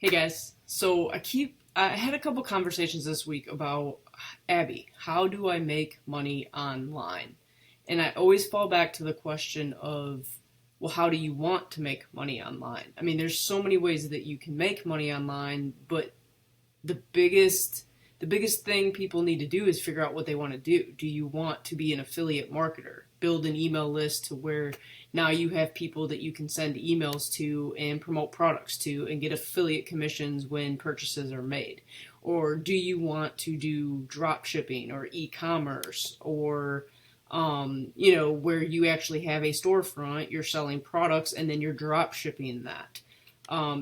Hey guys, I had a couple conversations this week about Abby, how do I make money online? And I always fall back to the question of, well, how do you want to make money online? I mean, there's so many ways that you can make money online, but the biggest the biggest thing people need to do is figure out what they want to do. Do you want to be an affiliate marketer? Build an email list to where now you have people that you can send emails to and promote products to and get affiliate commissions when purchases are made. Or do you want to do drop shipping or e-commerce or where you actually have a storefront, you're selling products and then you're drop shipping that.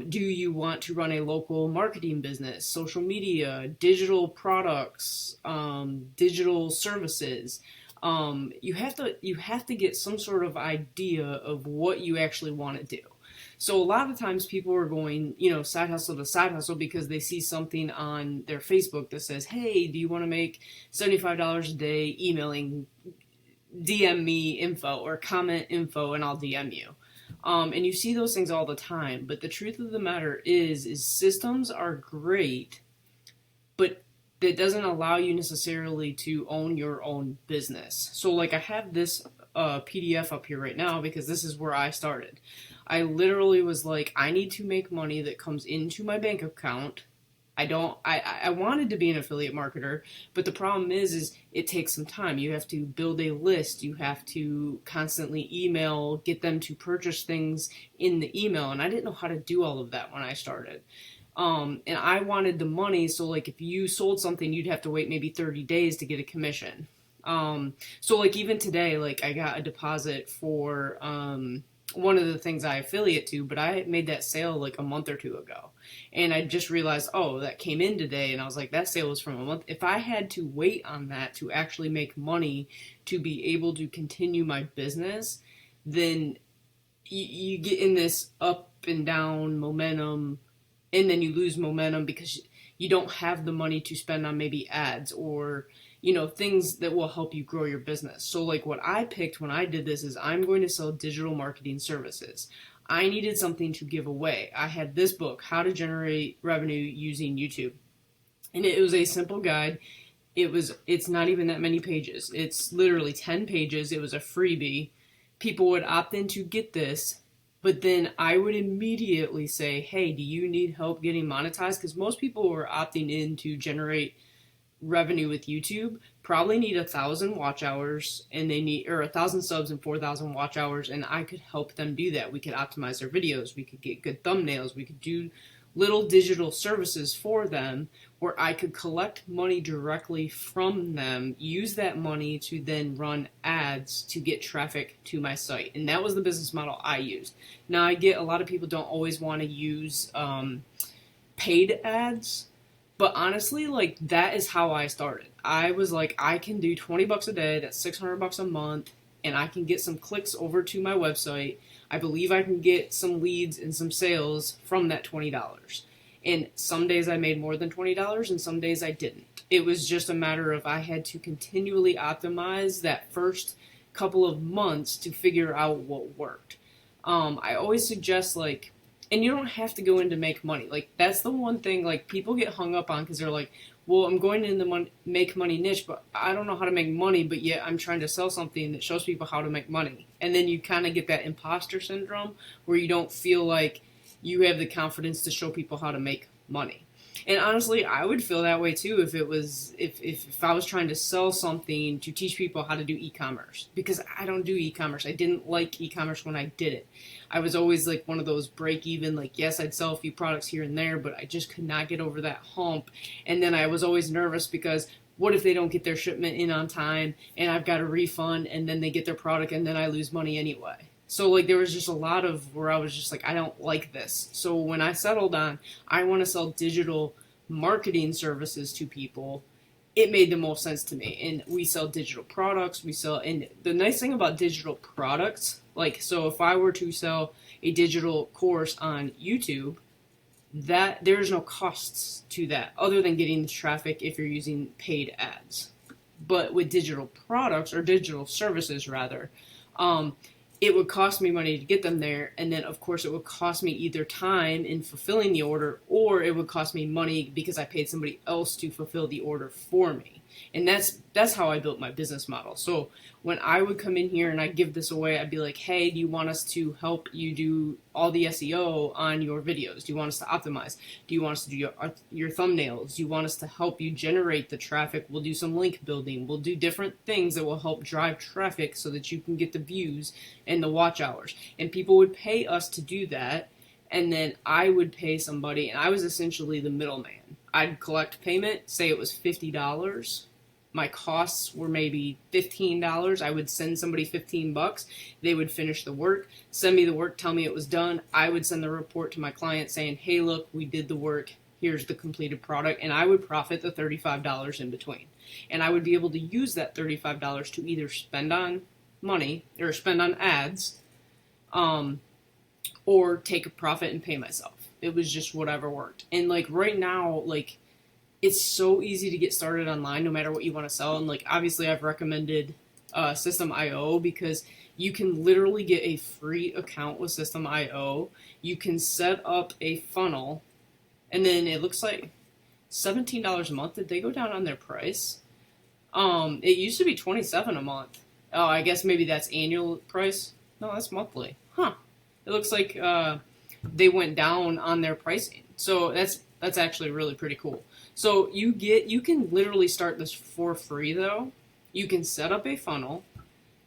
Do you want to run a local marketing business, social media, digital products, digital services? You have to get some sort of idea of what you actually want to do. So a lot of times people are going, side hustle to side hustle because they see something on their Facebook that says, "Hey, do you want to make $75 a day emailing DM me info or comment info and I'll DM you." And you see those things all the time. But the truth of the matter is systems are great, but that doesn't allow you necessarily to own your own business. So like I have this PDF up here right now because this is where I started. I literally was like, I need to make money that comes into my bank account. I wanted to be an affiliate marketer, but the problem is it takes some time. You have to build a list. You have to constantly email, get them to purchase things in the email. And I didn't know how to do all of that when I started. And I wanted the money. So like if you sold something, you'd have to wait maybe 30 days to get a commission. So like even today, like I got a deposit for, one of the things I affiliate to, but I made that sale like a month or two ago. And I just realized, oh, that came in today. And I was like, that sale was from a month. If I had to wait on that to actually make money to be able to continue my business, then you get in this up and down momentum, and then you lose momentum because you don't have the money to spend on maybe ads or things that will help you grow your business. So like what I picked when I did this is I'm going to sell digital marketing services. I needed something to give away. I had this book, How to Generate Revenue Using YouTube. And it was a simple guide. It's not even that many pages. It's literally 10 pages. It was a freebie. People would opt in to get this, but then I would immediately say, hey, do you need help getting monetized? Because most people were opting in to generate revenue with YouTube probably need 1,000 watch hours and they need, or 1,000 subs and 4,000 watch hours, and I could help them do that. We could optimize their videos, we could get good thumbnails, we could do little digital services for them where I could collect money directly from them, use that money to then run ads to get traffic to my site. And that was the business model I used. Now I get a lot of people don't always want to use paid ads. But honestly, like that is how I started. I was like, I can do $20 a day, that's $600 a month, and I can get some clicks over to my website. I believe I can get some leads and some sales from that $20. And some days I made more than $20 and some days I didn't. It was just a matter of I had to continually optimize that first couple of months to figure out what worked. I always suggest like, and you don't have to go in to make money. Like, that's the one thing, like, people get hung up on because they're like, well, I'm going in the make money niche, but I don't know how to make money, but yet I'm trying to sell something that shows people how to make money. And then you kind of get that imposter syndrome where you don't feel like you have the confidence to show people how to make money. And honestly, I would feel that way too if I was trying to sell something to teach people how to do e-commerce, because I don't do e-commerce. I didn't like e-commerce when I did it. I was always like one of those break even, like, yes, I'd sell a few products here and there, but I just could not get over that hump. And then I was always nervous because what if they don't get their shipment in on time and I've got a refund and then they get their product and then I lose money anyway. So like there was just a lot of where I was just like, I don't like this. So when I settled on, I want to sell digital marketing services to people, it made the most sense to me. And we sell digital products, and the nice thing about digital products, like, so if I were to sell a digital course on YouTube, that there's no costs to that other than getting the traffic if you're using paid ads. But with digital products or digital services rather, it would cost me money to get them there, and then of course it would cost me either time in fulfilling the order, or it would cost me money because I paid somebody else to fulfill the order for me. And that's how I built my business model. So when I would come in here and I give this away, I'd be like, hey, do you want us to help you do all the SEO on your videos? Do you want us to optimize? Do you want us to do your thumbnails? Do you want us to help you generate the traffic? We'll do some link building. We'll do different things that will help drive traffic so that you can get the views and the watch hours. And people would pay us to do that. And then I would pay somebody, and I was essentially the middleman. I'd collect payment, say it was $50. My costs were maybe $15. I would send somebody $15. They would finish the work, send me the work, tell me it was done. I would send the report to my client saying, hey, look, we did the work. Here's the completed product. And I would profit the $35 in between. And I would be able to use that $35 to either spend on money or spend on ads, or take a profit and pay myself. It was just whatever worked. And like right now, like it's so easy to get started online no matter what you want to sell. And like obviously I've recommended System.io because you can literally get a free account with System.io. You can set up a funnel, and then it looks like $17 a month. Did they go down on their price? It used to be $27 a month. Oh, I guess maybe that's annual price. No, that's monthly. Huh. It looks like they went down on their pricing. So that's actually really pretty cool. So you can literally start this for free though. You can set up a funnel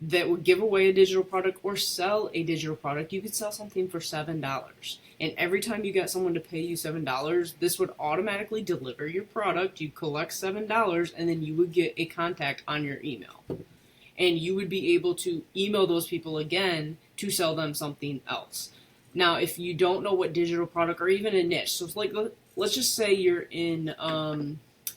that would give away a digital product or sell a digital product. You could sell something for $7. And every time you got someone to pay you $7, this would automatically deliver your product. You collect $7, and then you would get a contact on your email. And you would be able to email those people again to sell them something else. Now, if you don't know what digital product or even a niche, so it's like, let's just say you're in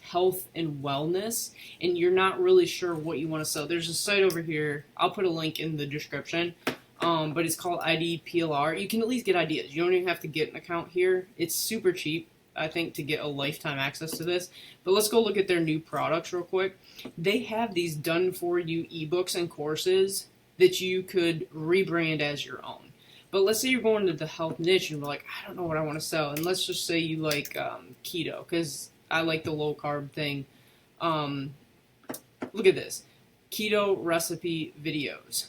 health and wellness and you're not really sure what you want to sell. There's a site over here. I'll put a link in the description, but it's called IDPLR. You can at least get ideas. You don't even have to get an account here. It's super cheap, I think, to get a lifetime access to this. But let's go look at their new products real quick. They have these done-for-you ebooks and courses that you could rebrand as your own. But let's say you're going into the health niche and you're like, I don't know what I want to sell. And let's just say you like keto, because I like the low-carb thing. Look at this. Keto recipe videos.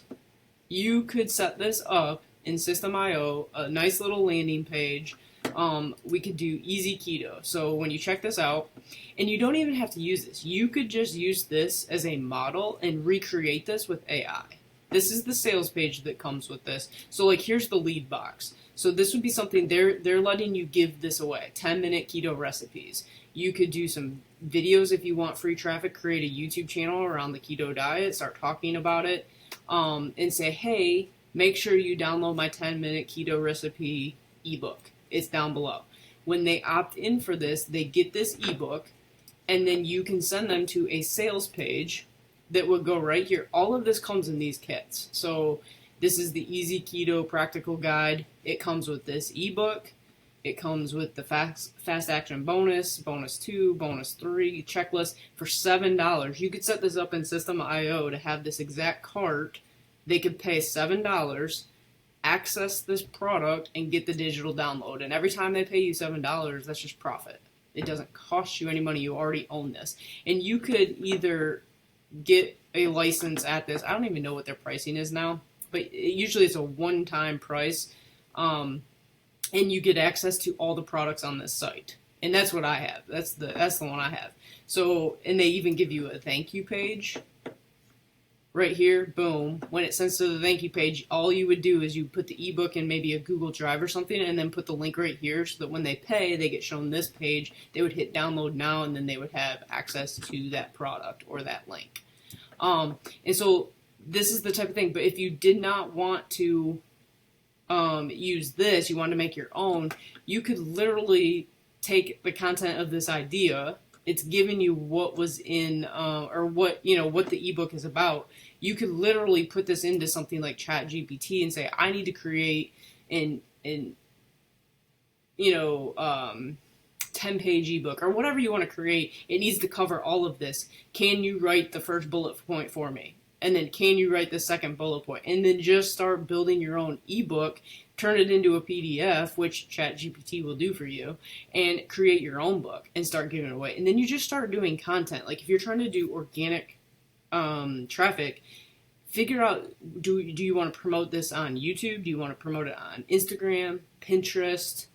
You could set this up in System.io, a nice little landing page. We could do easy keto. So when you check this out, and you don't even have to use this, you could just use this as a model and recreate this with AI. This is the sales page that comes with this. So like here's the lead box. So this would be something they're letting you give this away. 10-minute keto recipes. You could do some videos if you want free traffic, create a YouTube channel around the keto diet, start talking about it, and say, hey, make sure you download my 10-minute keto recipe ebook. It's down below. When they opt in for this, they get this ebook, and then you can send them to a sales page that would go right here. All of this comes in these kits. So this is the Easy Keto Practical Guide. It comes with this ebook. It comes with the Fast Action Bonus, Bonus 2, Bonus 3, checklist for $7. You could set this up in System.io to have this exact cart. They could pay $7, access this product, and get the digital download. And every time they pay you $7, that's just profit. It doesn't cost you any money. You already own this. And you could either get a license at this. I don't even know what their pricing is now, but usually it's a one-time price, and you get access to all the products on this site. And that's what I have. That's the one I have. So, and they even give you a thank you page right here. Boom. When it sends to the thank you page, all you would do is you put the ebook in maybe a Google Drive or something, and then put the link right here so that when they pay, they get shown this page. They would hit download now, and then they would have access to that product or that link. And so this is the type of thing. But if you did not want to use this, you want to make your own, you could literally take the content of this idea. It's giving you what was in, or what the ebook is about. You could literally put this into something like ChatGPT and say, I need to create an 10-page ebook or whatever you want to create. It needs to cover all of this. Can you write the first bullet point for me? And then can you write the second bullet point? And then just start building your own ebook, turn it into a PDF, which ChatGPT will do for you, and create your own book and start giving it away. And then you just start doing content. Like if you're trying to do organic traffic, figure out, do you want to promote this on YouTube? Do you want to promote it on Instagram, Pinterest?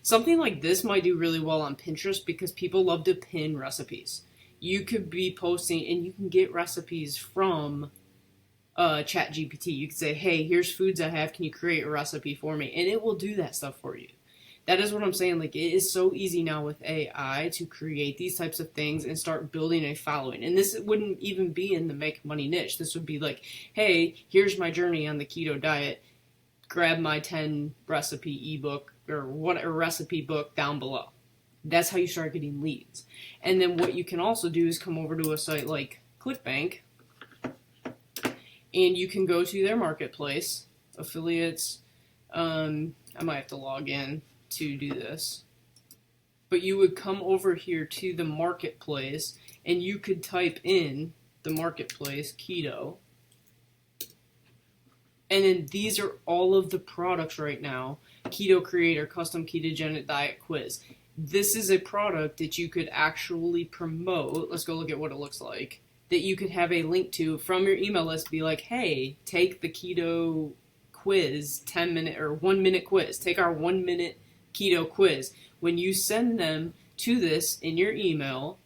Something like this might do really well on Pinterest because people love to pin recipes. You could be posting and you can get recipes from ChatGPT. You could say, hey, here's foods I have. Can you create a recipe for me? And it will do that stuff for you. That is what I'm saying. Like, it is so easy now with AI to create these types of things and start building a following. And this wouldn't even be in the make money niche. This would be like, hey, here's my journey on the keto diet. Grab my 10 recipe ebook or what a recipe book down below. That's how you start getting leads. And then what you can also do is come over to a site like ClickBank, and you can go to their marketplace, affiliates. I might have to log in to do this. But you would come over here to the marketplace, and you could type in the marketplace, keto. And then these are all of the products right now. Keto Creator, Custom Ketogenic Diet Quiz. This is a product that you could actually promote. Let's go look at what it looks like. That you could have a link to from your email list. Be like, hey, take the keto quiz, 10-minute or 1-minute quiz. Take our 1-minute keto quiz. When you send them to this in your email,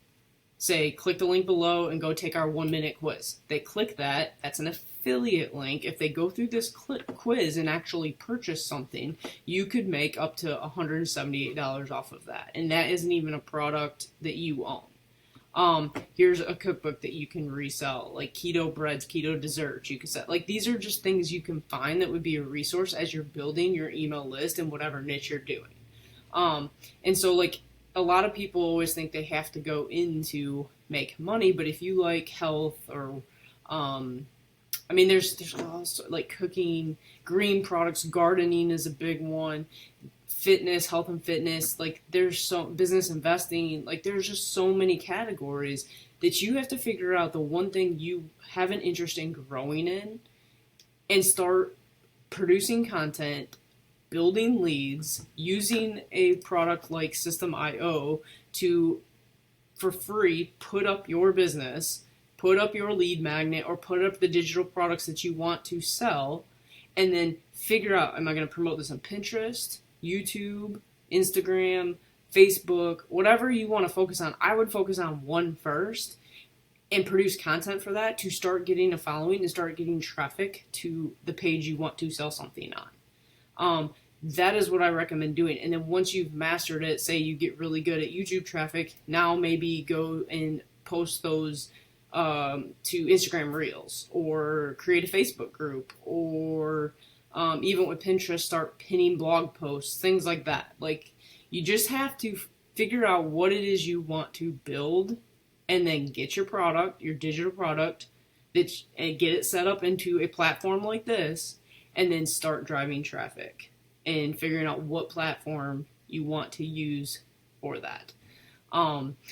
say, click the link below and go take our 1-minute quiz. They click that. That's an affiliate link. If they go through this quiz and actually purchase something, you could make up to $178 off of that. And that isn't even a product that you own. Here's a cookbook that you can resell, like keto breads, keto desserts. You can set, like, these are just things you can find that would be a resource as you're building your email list in whatever niche you're doing. And so, like, a lot of people always think they have to go in to make money, but if you like health or, I mean, there's also like cooking, green products, gardening is a big one, fitness, health and fitness, like there's so, business investing, like there's just so many categories that you have to figure out the one thing you have an interest in growing in and start producing content, building leads, using a product like System.io to, for free, put up your business, put up your lead magnet, or put up the digital products that you want to sell, and then figure out, am I going to promote this on Pinterest, YouTube, Instagram, Facebook, whatever you want to focus on. I would focus on one first and produce content for that to start getting a following and start getting traffic to the page you want to sell something on. That is what I recommend doing. And then once you've mastered it, say you get really good at YouTube traffic, now maybe go and post those to Instagram Reels or create a Facebook group, or even with Pinterest, start pinning blog posts, things like that. Like, you just have to figure out what it is you want to build and then get your product, your digital product, and get it set up into a platform like this, and then start driving traffic and figuring out what platform you want to use for that.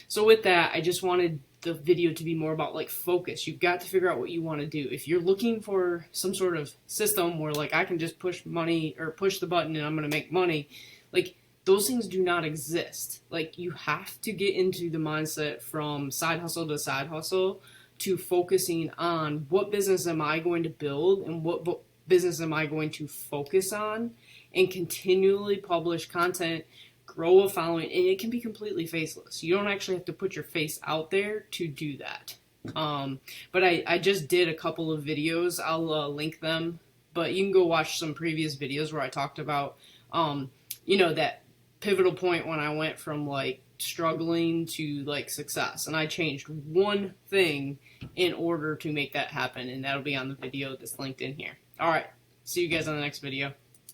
So with that, I just wanted the video to be more about like focus. You've got to figure out what you want to do. If you're looking for some sort of system where like I can just push money or push the button and I'm going to make money, like those things do not exist. Like, you have to get into the mindset from side hustle to side hustle to focusing on what business am I going to build and what business am I going to focus on, and continually publish content, grow a following, and it can be completely faceless. You don't actually have to put your face out there to do that. But I just did a couple of videos. I'll link them, but you can go watch some previous videos where I talked about, that pivotal point when I went from like struggling to like success, and I changed one thing in order to make that happen, and that'll be on the video that's linked in here. All right, see you guys on the next video.